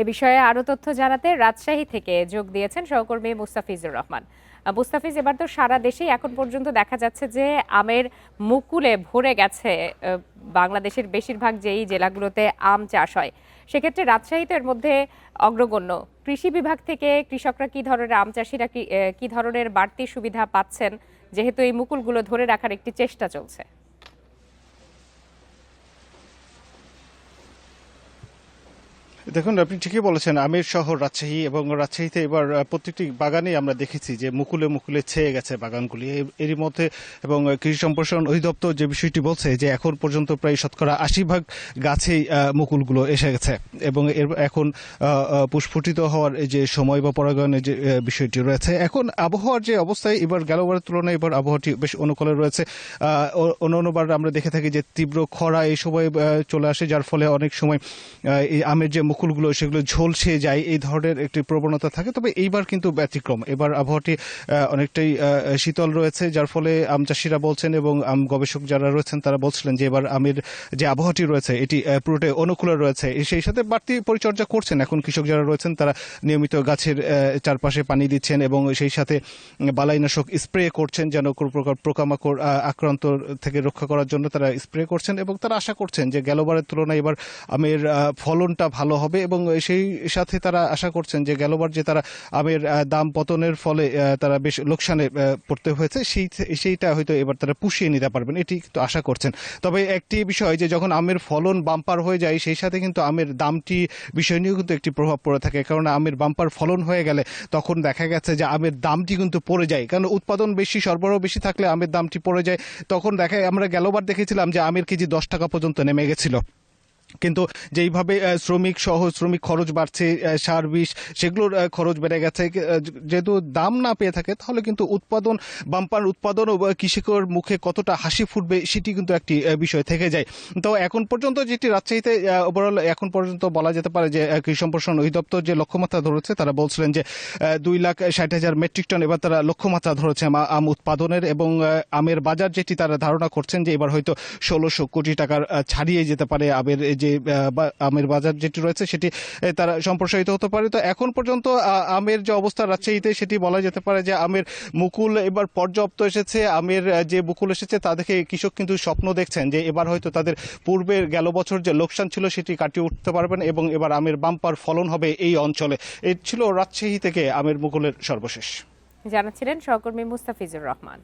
এ বিষয়ে আরো তথ্য জানাতে রাজশাহী থেকে যোগ দিয়েছেন সহকর্মী মুস্তাফিজুর রহমান। মুস্তাফিজ, এবার তো সারা দেশেই এখন পর্যন্ত দেখা যাচ্ছে যে আমের মুকুলে ভরে গেছে বাংলাদেশের বেশিরভাগ যেই জেলাগুলোতে আম চাষ হয়, সেক্ষেত্রে রাজশাহী তো এর মধ্যে অগ্রগণ্য। কৃষি বিভাগ থেকে কৃষকরা কি ধরনের, আম চাষিরা কি ধরনের বাড়তি সুবিধা পাচ্ছেন, যেহেতু এই মুকুলগুলো ধরে রাখার একটি চেষ্টা চলছে? দেখুন, আপনি ঠিকই বলেছেন। আমের শহর রাজশাহী, এবং রাজশাহীতে এবার প্রত্যেকটি বাগানেই আমরা দেখেছি যে মুকুলে মুকুলে ছেয়ে গেছে বাগানগুলি এরই মধ্যে। এবং কৃষি সম্প্রসারণ অধিদপ্তর যে বিষয়টি বলছে যে এখন পর্যন্ত প্রায় শতকরা ৮০% গাছেই মুকুলগুলো এসে গেছে, এবং এর এখন পুষ্পটিত হওয়ার যে সময় বা পরাগায়নের যে বিষয়টি রয়েছে। এখন আবহাওয়ার যে অবস্থায় এবার গেলবারের তুলনায় এবার আবহাওয়াটি বেশ অনুকূলে রয়েছে। অন্যান্যবার আমরা দেখে থাকি যে তীব্র খরা এই সময় চলে আসে, যার ফলে অনেক সময় এই আমের যে মুকুলগুলো সেগুলো ঝলসে যায়, এই ধরনের একটি প্রবণতা থাকে। তবে এইবার কিন্তু ব্যতিক্রম, এবার আবহাওয়াটি অনেকটাই শীতল রয়েছে, যার ফলে আম চাষিরা বলছেন এবং আম গবেষক যারা রয়েছেন তারা বলছিলেন যে এবার আমের যে আবহাওয়াটি রয়েছে এটি পুরোটাই অনুকূলে রয়েছে। সেই সাথে বাড়তি পরিচর্যা করছেন এখন কৃষক যারা রয়েছেন, তারা নিয়মিত গাছের চারপাশে পানি দিচ্ছেন এবং সেই সাথে বালাইনাশক স্প্রে করছেন, যেন কোনো প্রকার পোকামাকড় আক্রান্ত থেকে রক্ষা করার জন্য তারা স্প্রে করছেন। এবং তারা আশা করছেন যে গেলবারের তুলনায় এবার আমের ফলনটা ভালো হবে, এবং সেই সাথে তারা আশা করছেন যে গেলবার যে তারা আমের দাম পতনের ফলে তারা বেশ লোকসানে পড়তে হয়েছে, সেইটা হয়তো এবার তারা পুষিয়ে নিতে পারবেন, এটি কিন্তু আশা করছেন। তবে একটি বিষয় যে যখন আমের ফলন বাম্পার হয়ে যায়, সেই সাথে কিন্তু আমের দামটি বিষয় নিয়েও কিন্তু একটি প্রভাব পড়ে থাকে। কারণ আমের বাম্পার ফলন হয়ে গেলে তখন দেখা গেছে যে আমের দামটি কিন্তু পড়ে যায়, কারণ উৎপাদন বেশি, সরবরাহ বেশি থাকলে আমের দামটি পড়ে যায়। তখন আমরা গেলবার দেখেছিলাম যে আমের কেজি 10 টাকা পর্যন্ত নেমে গেছিল। কিন্তু যেইভাবে শ্রমিক খরচ বাড়ছে, সার বিষ সেগুলোর খরচ বেড়ে গেছে, যেহেতু দাম না পেয়ে থাকে তাহলে কিন্তু বাম্পার উৎপাদন ও কৃষকের মুখে কতটা হাসি ফুটবে সেটি কিন্তু একটি বিষয় থেকে যায়। তো এখন পর্যন্ত যেটি রাজশাহীতে ওভারঅল এখন পর্যন্ত বলা যেতে পারে যে কৃষি সম্প্রসারণ অধিদপ্তর যে লক্ষ্যমাত্রা ধরেছে, তারা বলছিলেন যে 2,60,000 মেট্রিক টন এবার তারা লক্ষ্যমাত্রা ধরেছে আম উৎপাদনের। এবং আমের বাজার যেটি তারা ধারণা করছেন যে এবার হয়তো 1,600 কোটি টাকার ছাড়িয়ে যেতে পারে আমের যে আমের বাজার যেটি রয়েছে সেটি তারা সম্প্রসারিত হতে পারে। তো এখন পর্যন্ত আমের যে অবস্থা রাজশাহীতে সেটি বলা যেতে পারে যে আমের মুকুল এবার পর্যাপ্ত এসেছে। আমের যে মুকুল এসেছে তা দেখে কৃষক কিন্তু স্বপ্ন দেখছেন যে এবার হয়তো তাদের পূর্বের গেল বছর যে লোকসান ছিল সেটি কাটিয়ে উঠতে পারবেন, এবং এবার আমের বাম্পার ফলন হবে এই অঞ্চলে। এই ছিল রাজশাহী থেকে আমের মুকুলের সর্বশেষ। জানাচ্ছিলেন সহকর্মী মুস্তাফিজুর রহমান।